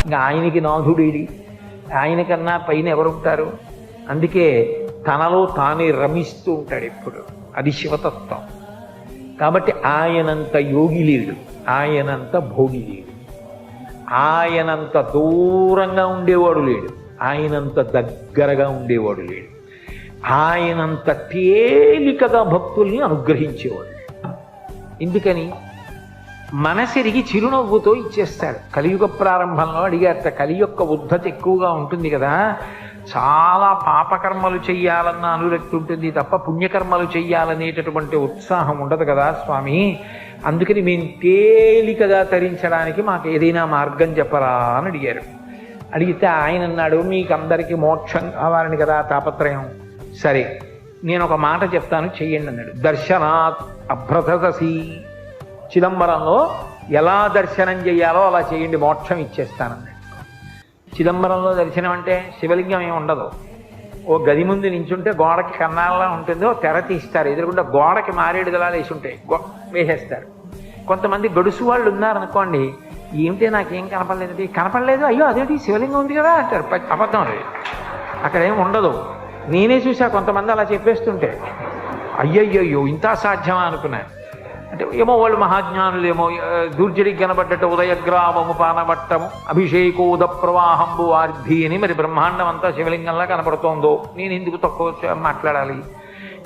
ఇంకా ఆయనకి నాథుడేడి, ఆయనకన్నా పైన ఎవరుంటారు? అందుకే తనలో తానే రమిస్తూ ఉంటాడు ఎప్పుడు. అది శివతత్వం. కాబట్టి ఆయనంత యోగి లేడు, ఆయనంత భోగి లేడు, ఆయనంత దూరంగా ఉండేవాడు లేడు, ఆయనంత దగ్గరగా ఉండేవాడు లేడు, ఆయనంత తేలికగా భక్తుల్ని అనుగ్రహించేవాడు. ఎందుకని? మనసిరిగి చిరునవ్వుతో ఇచ్చేస్తాడు. కలియుగ ప్రారంభంలో అడిగారట, కలి యొక్క ఉద్ధత ఎక్కువగా ఉంటుంది కదా, చాలా పాపకర్మలు చెయ్యాలన్న అనురక్తి ఉంటుంది తప్ప పుణ్యకర్మలు చెయ్యాలనేటటువంటి ఉత్సాహం ఉండదు కదా స్వామి, అందుకని మేము తేలికగా తరించడానికి మాకు ఏదైనా మార్గం చెప్పరా అని అడిగారు. అడిగితే ఆయన అన్నాడు, మీకందరికీ మోక్షం కావాలని కదా తాపత్రయం, సరే నేను ఒక మాట చెప్తాను చెయ్యండి అన్నాడు. దర్శనాత్ అభ్రతసి, చిదంబరంలో ఎలా దర్శనం చేయాలో అలా చేయండి, మోక్షం ఇచ్చేస్తానన్నాడు. చిదంబరంలో దర్శనం అంటే శివలింగం ఏమి ఉండదు, ఓ గది ముందు నించుంటే గోడకి కన్నాళ్ళ ఉంటుంది, ఓ తెర తీస్తారు, ఎదురుకుండా గోడకి మారేడు దళాలు వేసి ఉంటాయి, వేసేస్తారు. కొంతమంది గడుసు వాళ్ళు ఉన్నారనుకోండి, ఏమిటి నాకేం కనపడలేదు, కనపడలేదు, అయ్యో అదేంటి శివలింగం ఉంది కదా అంటారు. అబద్ధం అది, అక్కడ ఏమి ఉండదు. నేనే చూసా కొంతమంది అలా చెప్పేస్తుంటే, అయ్యయ్యో ఇంత సాధ్యమా అనుకున్నాను. అంటే ఏమో వాళ్ళు మహాజ్ఞానులు, ఏమో దూర్జడికి కనబడ్డట్టు ఉదయగ్రామము పానవట్టము అభిషేకోద ప్రవాహంబు వార్ధి అని మరి బ్రహ్మాండం అంతా శివలింగంలా కనబడుతోందో, నేను ఎందుకు తక్కువ మాట్లాడాలి?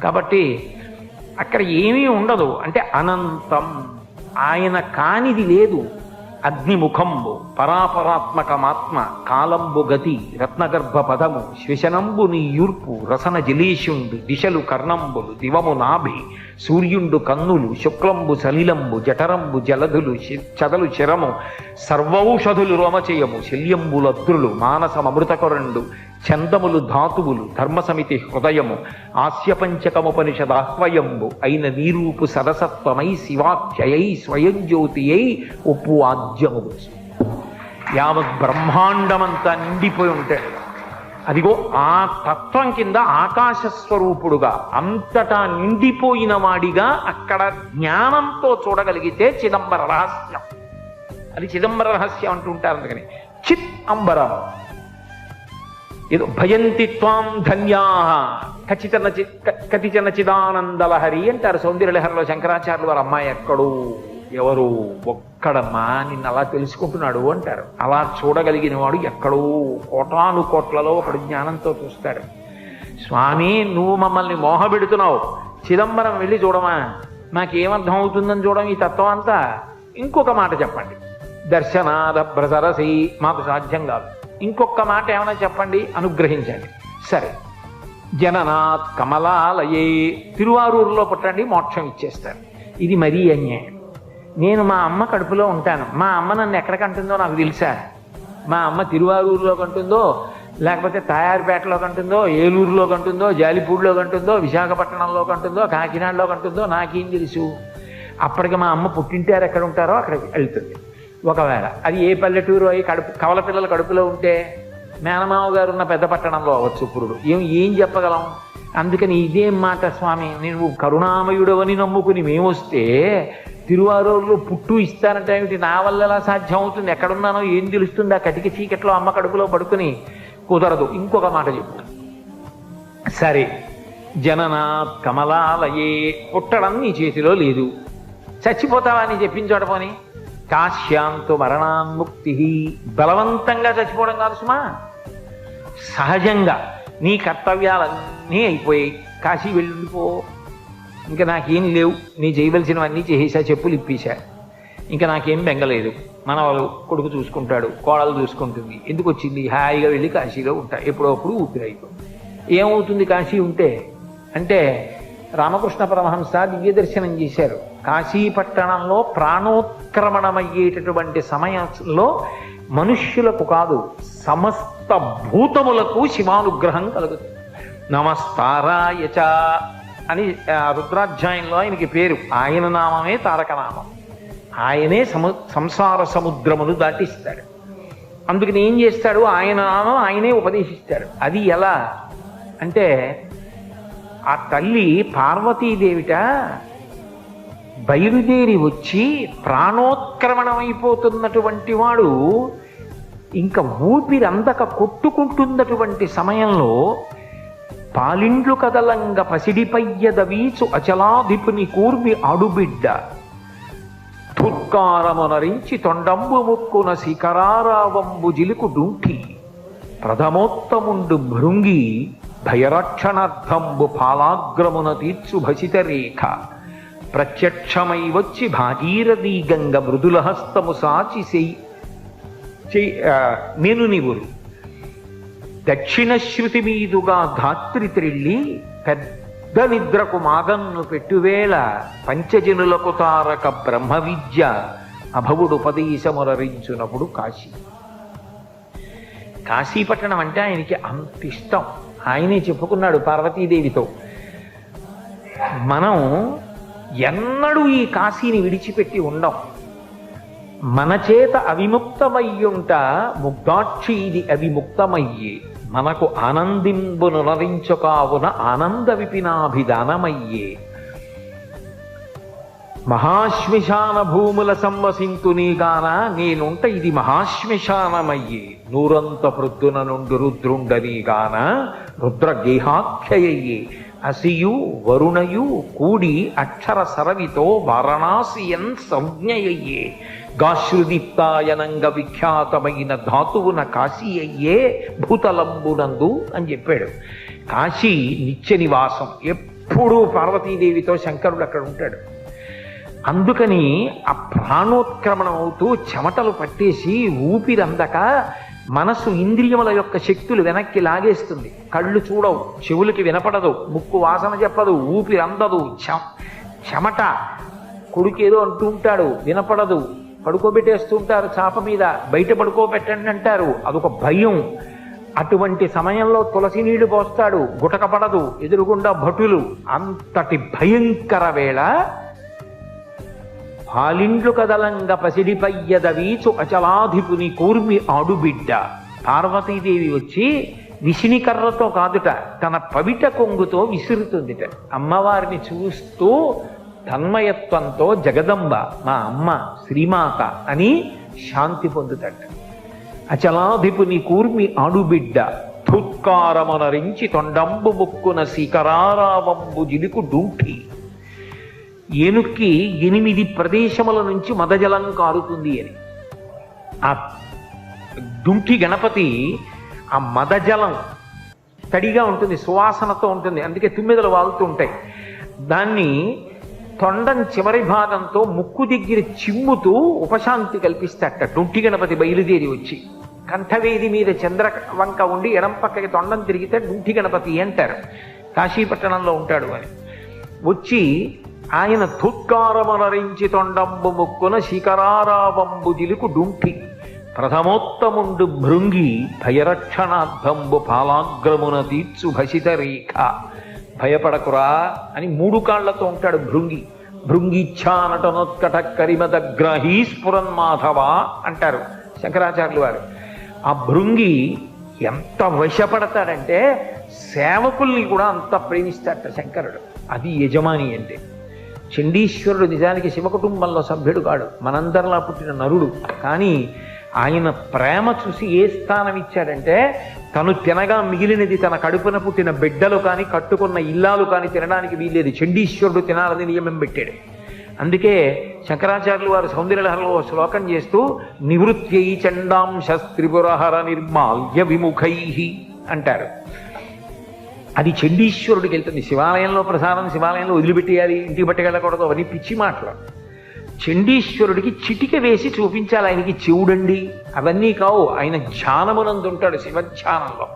కాబట్టి అక్కడ ఏమీ ఉండదు. అంటే అనంతం, ఆయన కానిది లేదు. అగ్నిముఖంబు పరాపరాత్మకమాత్మ కాలంబు గతి రత్నగర్భ పదము శ్వశనంబు నీ యూర్పు రసన జలేషుండు దిశలు కర్ణంబులు దివము నాభి సూర్యుండు కన్నులు శుక్లంబు సలిలంబు జఠరంబు జలధులు చదలు చిరము సర్వౌషధులు రోమచయము శల్యంబులద్రులు మానసమృతకొరండు చందములు ధాతువులు ధర్మసమితి హృదయము ఆస్యపంచకముపనిషదాహ్వయంబు అయిన నీరూపు సరసత్వమై శివాఖ్యయై స్వయం జ్యోతియై ఉప్పు ఆజ్యము. యావత్ బ్రహ్మాండమంతా నిండిపోయి ఉంటాడు. అదిగో ఆ తత్వం కింద ఆకాశస్వరూపుడుగా అంతటా నిండిపోయిన వాడిగా అక్కడ జ్ఞానంతో చూడగలిగితే చిదంబర రహస్యం. అది చిదంబర రహస్యం అంటుంటారు. అందుకని చిత్ అంబరం ఏదో భయంతి త్వాం ధన్యా కతిచన చిదానందలహరి అంటారు సౌందర్యలహరిలో శంకరాచార్యులు వారి అమ్మాయి ఎక్కడు ఎవరు ఒక్కడమ్మా నిన్ను అలా తెలుసుకుంటున్నాడు అంటారు. అలా చూడగలిగిన వాడు ఎక్కడో కోటాను కోట్లలో ఒకడు జ్ఞానంతో చూస్తాడు. స్వామి నువ్వు మమ్మల్ని మోహపెడుతున్నావు, చిదంబరం వెళ్ళి చూడమా, నాకేమర్థం అవుతుందని చూడడం ఈ తత్వం అంతా. ఇంకొక మాట చెప్పండి, దర్శనాద బ్రసరసి, మాకు సాధ్యం కాదు, ఇంకొక మాట ఏమైనా చెప్పండి, అనుగ్రహించండి. సరే, జననాత్ కమలాలయే, తిరువారూరులో పుట్టండి మోక్షం ఇచ్చేస్తారు. ఇది మరీ అన్యాయం. నేను మా అమ్మ కడుపులో ఉంటాను, మా అమ్మ నన్ను ఎక్కడ కంటుందో నాకు తెలుసా? మా అమ్మ తిరువారూరులో కంటుందో, లేకపోతే తయారుపేటలో కంటుందో, ఏలూరులో కంటుందో, జాలిపూడిలో కంటుందో, విశాఖపట్నంలో కంటుందో, కాకినాడలో కంటుందో నాకేం తెలుసు? అప్పటికి మా అమ్మ పుట్టింటారు ఎక్కడ ఉంటారో అక్కడికి వెళ్తుంది. ఒకవేళ అది ఏ పల్లెటూరు అయి కవల పిల్లల కడుపులో ఉంటే మేనమావ గారు ఉన్న పెద్ద పట్టణంలో అవ్వచ్చు పురుడు, ఏం చెప్పగలం? అందుకని ఇదేం మాట స్వామి, నువ్వు కరుణామయుడవని నమ్ముకుని మేమొస్తే తిరువారూరులో పుట్టు ఇస్తానంటే ఏమిటి? నా వల్ల ఎలా సాధ్యం అవుతుంది? ఎక్కడున్నానో ఏం తెలుస్తుంది? ఆ కటిక చీకట్లో అమ్మ కడుపులో పడుకుని కుదరదు. ఇంకొక మాట చెప్పు. సరే, జననాత్ కమలాలయే, పుట్టడం నీ చేతిలో లేదు, చచ్చిపోతావా అని చెప్పించోట పోని. కాశ్యాంతు మరణాన్ముక్తి, బలవంతంగా చచ్చిపోవడం కాదు సుమా, సహజంగా నీ కర్తవ్యాలన్నీ అయిపోయాయి, కాశీ వెళ్ళిపో, ఇంకా నాకేం లేవు, నీ చేయవలసినవన్నీ చేసేసా, చెప్పులు ఇప్పేశా, ఇంకా నాకేం బెంగలేదు, మనవాళ్ళు కొడుకు చూసుకుంటాడు, కోడలు చూసుకుంటుంది, ఎందుకు వచ్చింది, హాయిగా వెళ్ళి కాశీలో ఉంటా, ఎప్పుడప్పుడు ఊపిరైపోతుంది. ఏమవుతుంది కాశీ ఉంటే అంటే? రామకృష్ణ పరమహంస దివ్య దర్శనం చేశారు. కాశీ పట్టణంలో ప్రాణోత్క్రమణమయ్యేటటువంటి సమయంలో మనుష్యులకు కాదు సమస్త భూతములకు శివానుగ్రహం కలుగుతుంది. నమస్తారాయచ అని రుద్రాధ్యాయంలో ఆయనకి పేరు. ఆయన నామమే తారకనామం. ఆయనే సంసార సముద్రమును దాటిస్తాడు. అందుకని ఏం చేస్తాడు? ఆయన నామం ఆయనే ఉపదేశిస్తాడు. అది ఎలా అంటే, ఆ తల్లి పార్వతీదేవిట బయలుదేరి వచ్చి ప్రాణోత్క్రమణమైపోతున్నటువంటి వాడు ఇంకా ఊపిరందక కొట్టుకుంటున్నటువంటి సమయంలో పాలిండ్లు కదలంగ పసిడిపయ్యద వీచు అచలాధిపుని కూర్మి అడుబిడ్డ తుర్కారమునరించి తొండంబు ముక్కున శిఖరారావంబు జిలుకు డుంఠి ప్రథమోత్తముండు భృంగి భయరక్షణార్థంబు పాలాగ్రమున తీర్చు భసిత రేఖ ప్రత్యక్షమై వచ్చి భాగీరథీ గంగ మృదులహస్తము సాచి మేనునివురు దక్షిణ శృతి మీదుగా ధాత్రి త్రిళ్ళి పెద్ద నిద్రకు మాగన్ను పెట్టువేళ పంచజనులకు తారక బ్రహ్మ విద్య అభవుడుపదేశమురరించునప్పుడు కాశీ. కాశీపట్టణం అంటే ఆయనకి అంత ఇష్టం. ఆయనే చెప్పుకున్నాడు పార్వతీదేవితో, మనం ఎన్నడూ ఈ కాశీని విడిచిపెట్టి ఉండం, మన చేత అవిముక్తమయ్యుంట ముగ్ధాక్షి ఇది అవిముక్తమయ్యే, మనకు ఆనందింబునునరించుకావున ఆనంద విపినాభిధానమయ్యే, మహాశ్మశాన భూముల సంవసింతునీగాన నేనుంట ఇది మహాశ్మశానమయ్యే, నూరంత ప్రొద్దున నుండి రుద్రుండనీగాన రుద్రగేహాఖ్యయ్యే, అసియు వరుణయు కూడి అక్షర సరవితో వారణాసియన్ సంజ్ఞయయ్యే, గాశ్రుదీప్తాయనంగ విఖ్యాతమైన ధాతువున కాశీ అయ్యే భూతలంబునందు అని చెప్పాడు. కాశీ నిత్య నివాసం, ఎప్పుడూ పార్వతీదేవితో శంకరుడు అక్కడ ఉంటాడు. అందుకని ఆ ప్రాణోత్క్రమణం అవుతూ చెమటలు పట్టేసి ఊపిరందక మనసు ఇంద్రియముల యొక్క శక్తులు వెనక్కి లాగేస్తుంది. కళ్ళు చూడవు, చెవులకి వినపడదు, ముక్కు వాసన చెప్పదు, ఊపిరి అందదు, చెమట. కొడుకేదో అంటూ ఉంటాడు, వినపడదు, పడుకోబెట్టేస్తూ ఉంటారు చాప మీద, బయట పడుకోబెట్టండి అంటారు, అదొక భయం. అటువంటి సమయంలో తులసి నీళ్లు పోస్తాడు, గుటకపడదు, ఎదురుగుండా భటులు. అంతటి భయంకర వేళ పాలిండ్లు కదలంగ పసిడిపయ్యద వీచు అచలాధిపుని కూర్మి ఆడుబిడ్డ. పార్వతీదేవి వచ్చి విసినికర్రతో కాదుట, తన పవిట కొంగుతో విసురుతుందిట. అమ్మవారిని చూస్తూ తన్మయత్వంతో జగదంబ మా అమ్మ శ్రీమాత అని శాంతి పొందుతట. అచలాధిపుని కూర్మి ఆడుబిడ్డ తుత్కారమునరించి తొండంబు ముక్కున శిఖరారావంబు జిలుకు డూఠి. ఏనుక్కి 8 ప్రదేశముల నుంచి మదజలం కారుతుంది అని. ఆ డుంఠి గణపతి ఆ మదజలం తడిగా ఉంటుంది, సువాసనతో ఉంటుంది, అందుకే తుమ్మెదలు వాగుతూ ఉంటాయి. దాన్ని తొండం చివరి భాగంతో ముక్కు దగ్గర చిమ్ముతూ ఉపశాంతి కల్పిస్తాట. డుంఠి గణపతి బయలుదేరి వచ్చి కంఠవేది మీద చంద్రవంక ఉండి ఎడం పక్కకి తొండం తిరిగితే డుంఠి గణపతి అంటారు. కాశీపట్టణంలో ఉంటాడు అని. వచ్చి ఆయన తుత్కారమునరించి తొండంబు ముక్కున శిఖరారావంబు జిలుకు డుంఠి ప్రథమోత్తముండు భృంగి భయరక్షణార్థంబు పాలాగ్రమున తీర్చు భసిత రేఖ. భయపడకురా అని 3 కాళ్లతో ఉంటాడు భృంగి. భృంగిచ్ఛానటనోత్కట కరిమదగ్రహీ స్ఫురన్మాధవ అంటారు శంకరాచార్యులు వారు. ఆ భృంగి ఎంత వశపడతాడంటే సేవకుల్ని కూడా అంత ప్రేమిస్తాడట శంకరుడు. అది యజమాని అంటే. చండీశ్వరుడు నిజానికి శివకుటుంబంలో సభ్యుడు కాడు, మనందరిలా పుట్టిన నరుడు. కానీ ఆయన ప్రేమ చూసి ఏ స్థానం ఇచ్చాడంటే, తను తినగా మిగిలినది తన కడుపున పుట్టిన బిడ్డలు కానీ కట్టుకున్న ఇల్లాలు కానీ తినడానికి వీల్లేదు. చండీశ్వరుడు తినాలని నియమం పెట్టాడు. అందుకే శంకరాచార్యులు వారు సౌందర్యలహరిలో శ్లోకం చేస్తూ నివృత్యై చండాంశస్త్రిపురహర నిర్మాల్య విముఖై అంటారు. అది చండీశ్వరుడికి వెళ్తుంది. శివాలయంలో ప్రసాదం శివాలయంలో వదిలిపెట్టేయాలి, ఇంటికి పట్టుకెళ్ళకూడదు, అవన్నీ పిచ్చి మాటలు. చండీశ్వరుడికి చిటిక వేసి చూపించాలి, ఆయనకి చెవుడండి అవన్నీ కావు. ఆయన ధ్యానమునందు ఉంటాడు, శివధ్యానంలో.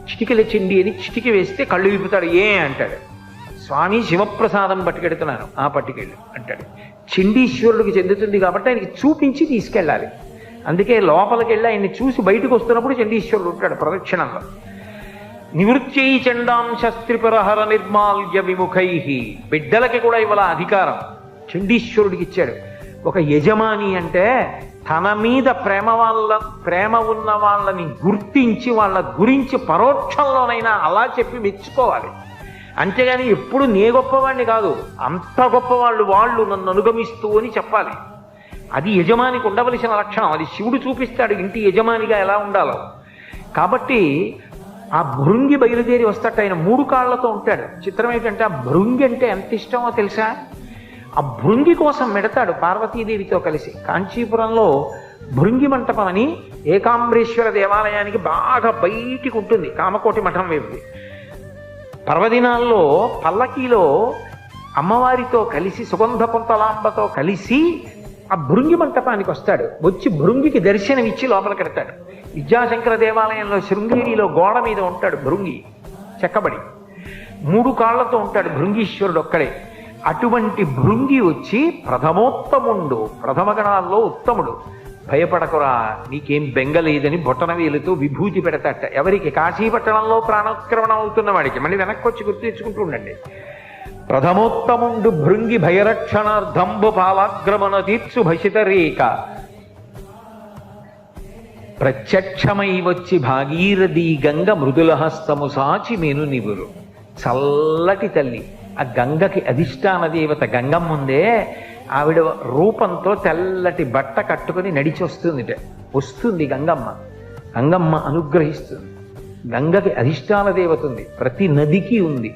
చిటికల చెండి అని చిటిక వేస్తే కళ్ళు విప్పుతాడు. అంటాడు, స్వామి శివప్రసాదం పట్టుకెడుతున్నాను, ఆ పట్టుకెళ్ళు అంటాడు. చండీశ్వరుడికి చెందుతుంది కాబట్టి ఆయనకి చూపించి తీసుకెళ్ళాలి. అందుకే లోపలికి వెళ్ళి ఆయన్ని చూసి బయటకు వస్తున్నప్పుడు చండీశ్వరుడు ఉంటాడు ప్రదక్షిణంలో. నివృత్యై చండాంశస్త్రిపురహర నిర్మాల్య విముఖై. బిడ్డలకి కూడా ఇవాళ అధికారం చండీశ్వరుడికి ఇచ్చాడు. ఒక యజమాని అంటే తన మీద ప్రేమ ఉన్న వాళ్ళని గుర్తించి వాళ్ళ గురించి పరోక్షంలోనైనా అలా చెప్పి మెచ్చుకోవాలి. అంతేగాని ఎప్పుడు నే గొప్పవాడిని కాదు, అంత గొప్పవాళ్ళు వాళ్ళు నన్ను అనుగమిస్తూ అని చెప్పాలి. అది యజమానికి ఉండవలసిన లక్షణం. అది శివుడు చూపిస్తాడు ఇంటి యజమానిగా ఎలా ఉండాలో. కాబట్టి ఆ భృంగి బయలుదేరి వస్తాట. ఆయన 3 కాళ్లతో ఉంటాడు. చిత్రం ఏంటంటే ఆ భృంగి అంటే ఎంత ఇష్టమో తెలుసా? ఆ భృంగి కోసం మెడతాడు పార్వతీదేవితో కలిసి. కాంచీపురంలో భృంగి మంటపం అని ఏకాంబరేశ్వర దేవాలయానికి బాగా బయటికి ఉంటుంది, కామకోటి మఠం వైపుది. పర్వదినాల్లో పల్లకీలో అమ్మవారితో కలిసి సుగంధ పొంతలాంబతో కలిసి ఆ భృంగి మంటపానికి వస్తాడు. వచ్చి భృంగికి దర్శనం ఇచ్చి లోపలికెడతాడు. విద్యాశంకర దేవాలయంలో శృంగేరిలో గోడ మీద ఉంటాడు భృంగి చెక్కబడి. 3 కాళ్లతో ఉంటాడు భృంగీశ్వరుడు ఒక్కడే. అటువంటి భృంగి వచ్చి ప్రథమోత్తముండు, ప్రథమ గణాల్లో ఉత్తముడు, భయపడకురా నీకేం బెంగలేదని బొటనవేలుతో విభూతి పెడతాట. ఎవరికి? కాశీపట్టణంలో ప్రాణోత్క్రమణం అవుతున్న వాడికి. మళ్ళీ వెనక్కి వచ్చి గుర్తు తెచ్చుకుంటూ ఉండండి. ప్రథమోత్తముండు భృంగి భయరక్షణార్థంబు పాలాగ్రమణ తీర్చు భసిత రేఖ ప్రత్యక్షమై వచ్చి భాగీరథి గంగ మృదులహస్తము సాచి మెను నివురు. చల్లటి తల్లి ఆ గంగకి అధిష్టాన దేవత గంగమ్మ ఉందే, ఆవిడ రూపంతో తెల్లటి బట్ట కట్టుకుని నడిచి వస్తుంది గంగమ్మ. గంగమ్మ అనుగ్రహిస్తుంది. గంగకి అధిష్టాన దేవత ఉంది, ప్రతి నదికి ఉంది.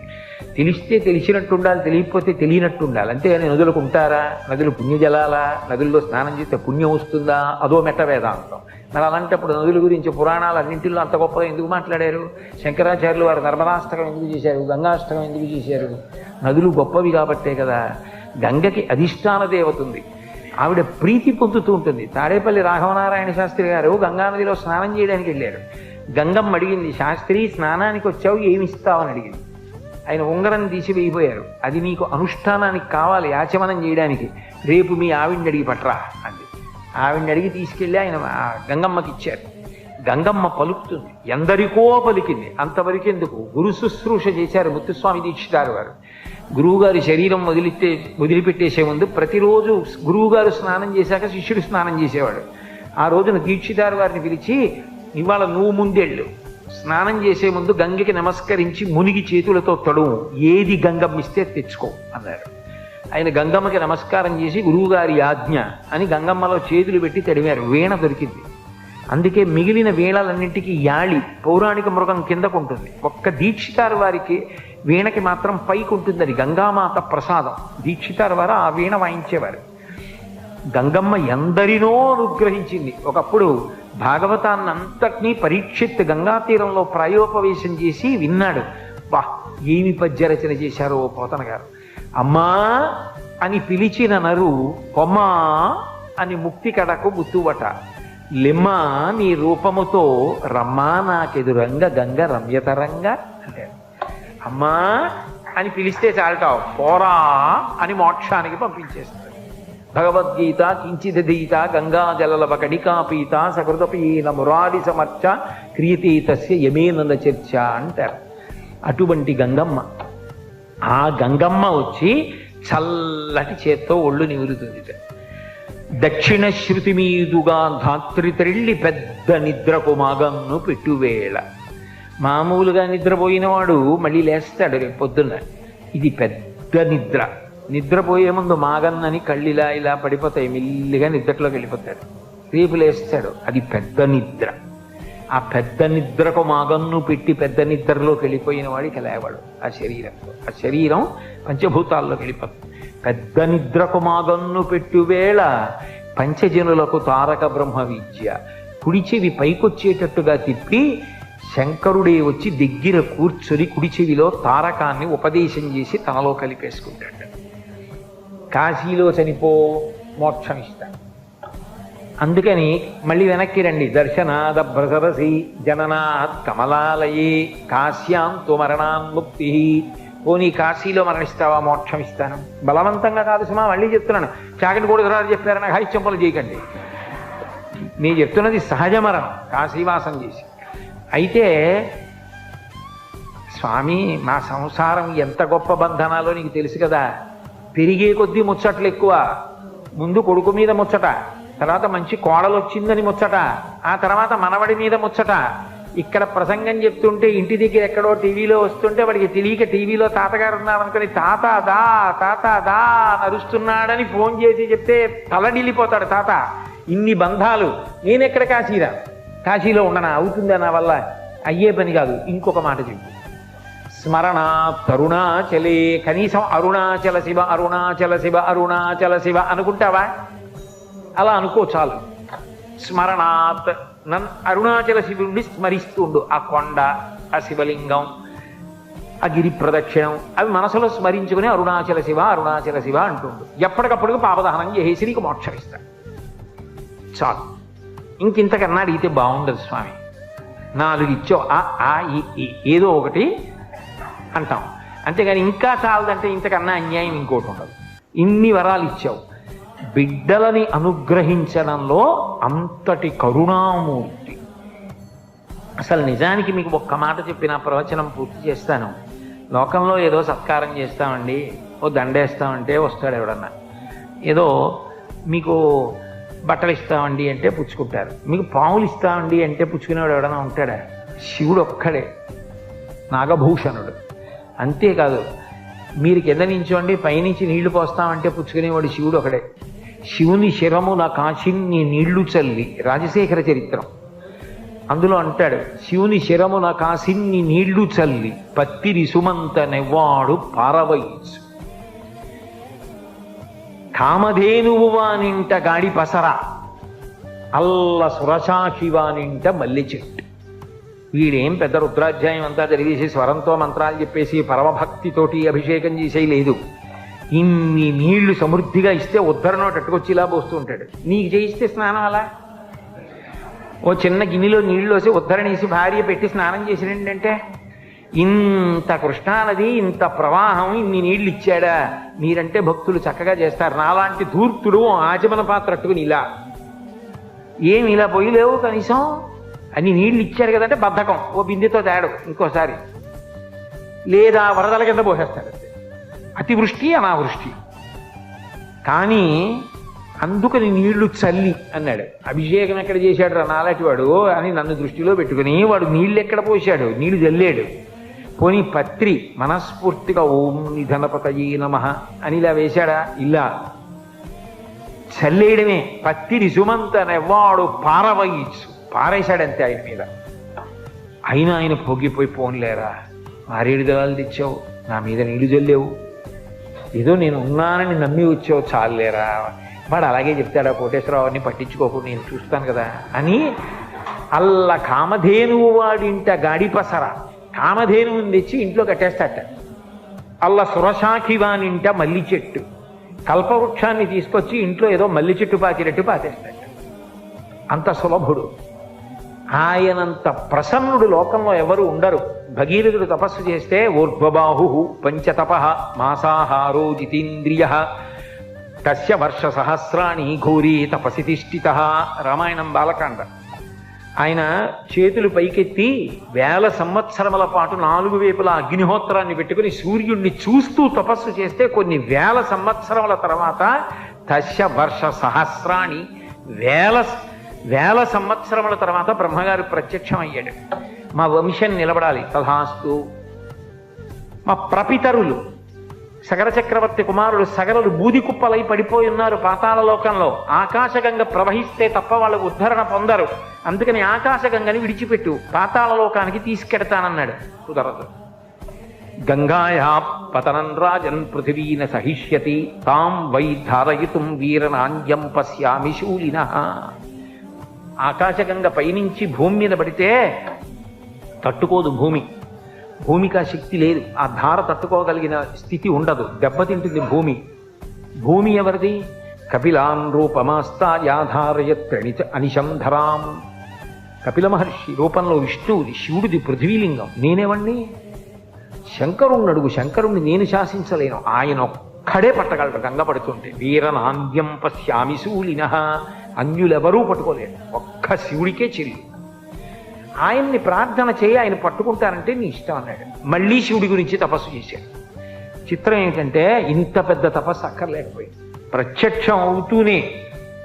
తెలిస్తే తెలిసినట్టు ఉండాలి, తెలియకపోతే తెలియనట్టు ఉండాలి. అంతే అని నదులకు ఉంటారా? నదులు పుణ్యజలాలా? నదుల్లో స్నానం చేస్తే పుణ్యం వస్తుందా? అదో మెట్ట వేదాంతం. మరి అలాంటప్పుడు నదుల గురించి పురాణాలు అన్నింటిలో అంత గొప్పగా ఎందుకు మాట్లాడారు? శంకరాచార్యులు వారు నర్మదాష్టకం ఎందుకు చేశారు? గంగాష్టకం ఎందుకు చేశారు? నదులు గొప్పవి కాబట్టే కదా. గంగకి అధిష్టాన దేవత ఉంది, ఆవిడ ప్రీతి పొందుతూ ఉంటుంది. తాడేపల్లి రాఘవనారాయణ శాస్త్రి గారు గంగానదిలో స్నానం చేయడానికి వెళ్ళారు. గంగమ్మ అడిగింది, శాస్త్రి స్నానానికి వచ్చావు ఏమి ఇస్తావని అడిగింది. ఆయన ఉంగరం తీసి వేయిపోయారు. అది నీకు అనుష్ఠానానికి కావాలి, ఆచమనం చేయడానికి, రేపు మీ ఆవిడ్ని అడిగి పట్రా అంది. ఆవిడ్ని అడిగి తీసుకెళ్ళి ఆయన గంగమ్మకి ఇచ్చారు. గంగమ్మ పలుకుతుంది, ఎందరికో పలికింది. అంతవరకు ఎందుకు? గురు శుశ్రూష చేశారు ముత్తుస్వామి దీక్షితారు వారు. గురువుగారి శరీరం వదిలిపెట్టేసే ముందు ప్రతిరోజు గురువుగారు స్నానం చేశాక శిష్యుడు స్నానం చేసేవాడు. ఆ రోజున దీక్షితారు వారిని పిలిచి, ఇవాళ నువ్వు ముందెళ్ళు, స్నానం చేసే ముందు గంగకి నమస్కరించి మునిగి చేతులతో తడువు, ఏది గంగమ్మ ఇస్తే తెచ్చుకో అన్నారు. ఆయన గంగమ్మకి నమస్కారం చేసి గురువుగారి ఆజ్ఞ అని గంగమ్మలో చేతులు పెట్టి తడివారు. వీణ దొరికింది. అందుకే మిగిలిన వీణలన్నింటికి యాళి పౌరాణిక మృగం కిందకు ఉంటుంది, ఒక్క దీక్షితారు వారికి వీణకి మాత్రం పైకి ఉంటుంది. అది గంగామాత ప్రసాదం. దీక్షితారు వారు ఆ వీణ వాయించేవారు. గంగమ్మ ఎందరినో అనుగ్రహించింది. ఒకప్పుడు భాగవతాన్నంతటినీ పరీక్షిత్ గంగా తీరంలో ప్రాయోపవేశం చేసి విన్నాడు. వా ఏమి పద్యరచన చేశారో పోతన గారు. అమ్మా అని పిలిచిన నరు కొమ్మా అని ముక్తి కడకు ముత్తువట, లిమ్మా నీ రూపముతో రమ్మా నాకెదురంగ గంగ రమ్యతరంగా అంటే, అమ్మా అని పిలిస్తే చాలటావు, పోరా అని మోక్షానికి పంపించేస్తారు. భగవద్గీత కించిదీత గంగా జలలవ కడికాపీత సకృతపీన మురారి సమర్చ క్రియతే తస్య యమేనంద చర్చ అంటారు. అటువంటి గంగమ్మ, ఆ గంగమ్మ వచ్చి చల్లటి చేత్తో ఒళ్ళు నివురుతుంది. దక్షిణ శృతి మీదుగా ధాత్రి త్రిళ్ళి పెద్ద నిద్రకు మాగన్ను పెట్టువేళ. మామూలుగా నిద్రపోయిన వాడు మళ్ళీ లేస్తాడు రేపు పొద్దున్న. ఇది పెద్ద నిద్ర. నిద్రపోయే ముందు మాగన్నని కళ్ళిలా ఇలా పడిపోతాయి, మెల్లిగా నిద్రలోకి వెళ్ళిపోతాడు. రేపు లేస్తాడు. అది పెద్ద నిద్ర. ఆ పెద్ద నిద్రకు మాగన్ను పెట్టి పెద్ద నిద్రలోకి వెళ్ళిపోయిన వాడికి లేవాడు ఆ శరీరంతో. ఆ శరీరం పంచభూతాల్లోకి వెళ్ళిపోతుంది. పెద్ద నిద్రకు మాగన్ను పెట్టు వేళ పంచజనులకు తారక బ్రహ్మ విద్య. కుడి చెవి పైకొచ్చేటట్టుగా తిప్పి శంకరుడే వచ్చి దగ్గర కూర్చొని కుడి చెవిలో తారకాన్ని ఉపదేశం చేసి తనలో కలిపేసుకుంటాడు. కాశీలో చనిపో మోక్షం ఇస్తాడు. అందుకని మళ్ళీ వెనక్కి రండి. దర్శనాదభ్రసరసి జననాత్ కమలాలయే కాశ్యాంతు మరణాన్ముక్తి. పోనీ కాశీలో మరణిస్తావా, మోక్షం ఇస్తాను. బలవంతంగా కాదు సుమా, మళ్ళీ చెప్తున్నాను. చాకటి కూడా ఎదురారు చెప్పారని హైత్యంపలు చేయకండి. నేను చెప్తున్నది సహజ మరణం, కాశీవాసం చేసి. అయితే స్వామి మా సంసారం ఎంత గొప్ప బంధనాలో నీకు తెలుసు కదా. పెరిగే కొద్దీ ముచ్చట్లు ఎక్కువ. ముందు కొడుకు మీద ముచ్చట, తర్వాత మంచి కోడలు వచ్చిందని ముచ్చట, ఆ తర్వాత మనవడి మీద ముచ్చట. ఇక్కడ ప్రసంగం చెప్తుంటే ఇంటి దగ్గర ఎక్కడో టీవీలో వస్తుంటే వాడికి తెలియక టీవీలో తాతగారు ఉన్నారనుకుని తాత దా నరుస్తున్నాడని ఫోన్ చేసి చెప్తే తలడిల్లిపోతాడు తాత. ఇన్ని బంధాలు, నేనెక్కడ కాశీరా, కాశీలో ఉండనా, అవుతుందా నా వల్ల? అయ్యే పని కాదు. ఇంకొక మాట చెప్పు, స్మరణా తరుణాచలే, కనీసం అరుణాచల శివ అరుణాచల శివ అరుణాచల శివ అనుకుంటావా? అలా అనుకో చాలు. స్మరణాత్, నన్ను అరుణాచల శివుడిని స్మరిస్తుండు. ఆ కొండ, ఆ శివలింగం, ఆ గిరి ప్రదక్షిణం అవి మనసులో స్మరించుకుని అరుణాచల శివ అరుణాచల శివ అంటుండు. ఎప్పటికప్పుడు పాపదహనం చేసి నీకు మోక్షం ఇస్తాడు. చాలు. ఇంకింతకన్నా అడిగితే బాగుండదు స్వామి. 4 ఇచ్చావు, ఏదో ఒకటి అంటాం. అంతేగాని ఇంకా చాలదంటే ఇంతకన్నా అన్యాయం ఇంకోటి ఉండదు. ఇన్ని వరాలు ఇచ్చావు, బిడ్డలని అనుగ్రహించడంలో అంతటి కరుణామూర్తి. అసలు నిజానికి మీకు ఒక్క మాట చెప్పిన ప్రవచనం పూర్తి చేస్తాను. లోకంలో ఏదో సత్కారం చేస్తామండి, ఓ దండేస్తామంటే వస్తాడు ఎవడన్నా, ఏదో మీకు బట్టలు ఇస్తామండి అంటే పుచ్చుకుంటారు, మీకు పాములు ఇస్తామండి అంటే పుచ్చుకునేవాడు ఎవడన్నా ఉంటాడా? శివుడు ఒక్కడే, నాగభూషణుడు. అంతేకాదు, మీరు కింద నించోండి పైనుంచి నీళ్లు పోస్తామంటే పుచ్చుకునేవాడు శివుడు ఒకడే. శివుని శిరమున కాశిన్ని నీళ్లు చల్లి, రాజశేఖర చరిత్రం అందులో అంటాడు, శివుని శిరమున కాసిన్ని నీళ్లు చల్లి పత్తిరి సుమంత నెవ్వాడు పారవయించు, కామధేనువు వానింట గాడి పసర, అల్ల సురశాఖి వానింట మల్లె చెట్టు. వీడేం పెద్ద రుద్రాధ్యాయం అంతా జరిగేసి స్వరంతో మంత్రాలు చెప్పేసి పరమభక్తితోటి అభిషేకం చేసేవి లేదు. ఇన్ని నీళ్లు సమృద్ధిగా ఇస్తే ఉద్ధరణో టట్టుకొచ్చి ఇలా పోస్తూ ఉంటాడు. నీకు చేయిస్తే స్నానం అలా ఓ చిన్న గిన్నెలో నీళ్లు వేసి ఉద్ధరణేసి భార్య పెట్టి స్నానం చేసినంటే, ఇంత కృష్ణానది ఇంత ప్రవాహం ఇన్ని నీళ్లు ఇచ్చాడా? మీరంటే భక్తులు చక్కగా చేస్తారు. నాలాంటి ధూర్తుడు ఆచమన పాత్ర అట్టుకుని ఇలా ఏమి ఇలా పోయలేవు, కనీసం అన్ని నీళ్లు ఇచ్చారు కదంటే బద్ధకం, ఓ బిందెతో తేడు ఇంకోసారి, లేదా వరదల కింద పోసేస్తాడు. అతివృష్టి అనావృష్టి. కానీ అందుకని నీళ్లు చల్లి అన్నాడు. అభిషేకం ఎక్కడ చేశాడు రా నాలాంటి వాడు అని నన్ను దృష్టిలో పెట్టుకుని వాడు నీళ్ళు ఎక్కడ పోశాడు? నీళ్లు చల్లాడు. పోనీ పత్రి మనస్ఫూర్తిగా ఓం నిధనపతయే నమః అని ఇలా వేశాడా? ఇలా చల్లేయడమే. పత్తిరి సుమంతనెవ్వాడు పారవయించు, పారేశాడంతే ఆయన మీద. అయినా ఆయన పొగిపోయి పోన్లేరా, మారేడు దళాలు తెచ్చావు, నా మీద నీళ్లు చల్లేవు, ఏదో నేను ఉన్నానని నమ్మి వచ్చావు, చాలేరా. వాడు అలాగే చెప్తాడా కోటేశ్వరరావు, అని పట్టించుకోకు, నేను చూస్తాను కదా అని. అల్ల కామధేనువు వాడింట గాడిపసర, కామధేనువుని తెచ్చి ఇంట్లో కట్టేస్తాట. అల్ల సురశాఖి వానింట మల్లి చెట్టు, కల్పవృక్షాన్ని తీసుకొచ్చి ఇంట్లో ఏదో మల్లి చెట్టు పాతినట్టు పాతేస్తాట. అంత సులభుడు. ఆయనంత ప్రసన్నుడు లోకంలో ఎవరు ఉండరు. భగీరథుడు తపస్సు చేస్తే ఊర్ధ్వబాహు పంచతప మాసాహారో జితేంద్రియ తస్య వర్ష సహస్రాణి ఘోరీ తపసి తిష్ఠిత. రామాయణం బాలకాండ. ఆయన చేతులు పైకెత్తి 1000 సంవత్సరముల పాటు 4 వైపులా అగ్నిహోత్రాన్ని పెట్టుకుని సూర్యుడిని చూస్తూ తపస్సు చేస్తే కొన్ని 1000 సంవత్సరముల తర్వాత తస్య వర్ష సహస్రాణి 1000 సంవత్సరముల తర్వాత బ్రహ్మగారు ప్రత్యక్షం అయ్యాడు. మా వంశం నిలబడాలి, తథాస్తు. మా ప్రపితరులు సగర చక్రవర్తి కుమారుడు సగరలు బూది కుప్పలై పడిపోయి ఉన్నారు పాతాళ లోకంలో. ఆకాశగంగ ప్రవహిస్తే తప్ప వాళ్ళకు ఉద్ధరణ పొందరు, అందుకని ఆకాశగంగని విడిచిపెట్టు, పాతాళ లోకానికి తీసుకెడతానన్నాడు. కుదరదు. గంగాయా పతనం రాజన్ పృథివీన సహిష్యతి తాం వై ధారయితుం వీరనాంజం పశ్యామి శూలినః. ఆకాశగంగ పైనుంచి భూమి మీద పడితే తట్టుకోదు భూమి, భూమికి ఆ శక్తి లేదు, ఆ ధార తట్టుకోగలిగిన స్థితి ఉండదు, దెబ్బతింటుంది భూమి. భూమి ఎవరిది? కపిలాన్ రూపమాస్తాయాధారయత్ అనిశం ధరాం. కపిల మహర్షి రూపంలో విష్ణువుది, శివుడిది పృథ్వీలింగం. నేనేవండి? శంకరుణ్ణి అడుగు, శంకరుణ్ణి నేను శాసించలేను, ఆయన ఒక్కడే పట్టగలడు గంగ పడుతుంటే. వీరనాంద్యం పశ్యామి శూలినః. అన్యులెవరూ పట్టుకోలేరు, ఒక్క శివుడికే చెల్లి. ఆయన్ని ప్రార్థన చేయి, ఆయన పట్టుకుంటారంటే నీ ఇష్టం అన్నాడు. మళ్ళీ శివుడి గురించి తపస్సు చేశాడు. చిత్రం ఏమిటంటే ఇంత పెద్ద తపస్సు అక్కర్లేకపోయింది. ప్రత్యక్షం అవుతూనే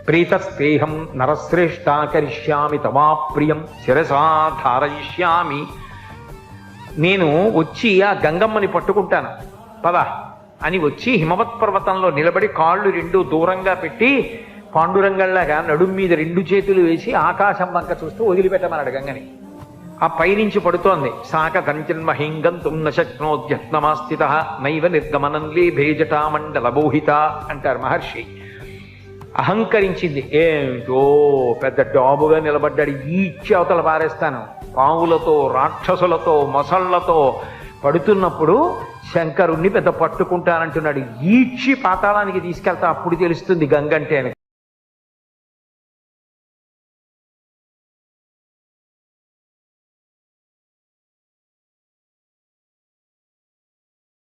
ప్రీతస్తేహం నరశ్రేష్టా కరిష్యామి తమాప్రియం శిరసా ధారయిష్యామి. నేను వచ్చి ఆ గంగమ్మని పట్టుకుంటాను పద అని వచ్చి హిమవత్ పర్వతంలో నిలబడి కాళ్ళు రెండు దూరంగా పెట్టి పాండురంగంలాగా నడుం మీద రెండు చేతులు వేసి ఆకాశం వంక చూస్తూ వదిలిపెట్టమన్నాడు గంగని. ఆ పైనుంచి పడుతోంది. సాక దంచన్మహింగంతుం నశక్నోద్యత్నమాస్థిత నైవ నిర్గమనం లేభే జటామండలబోహిత అంటారు మహర్షి. అహంకరించింది. ఏమిటో పెద్ద డాబుగా నిలబడ్డాడు, ఈడ్చి అవతల పారేస్తాను. పావులతో రాక్షసులతో మొసళ్లతో పడుతున్నప్పుడు శంకరుణ్ణి పెద్ద పట్టుకుంటానంటున్నాడు. ఈడ్చి పాతాళానికి తీసుకెళ్తా, అప్పుడు తెలుస్తుంది గంగంటే అని.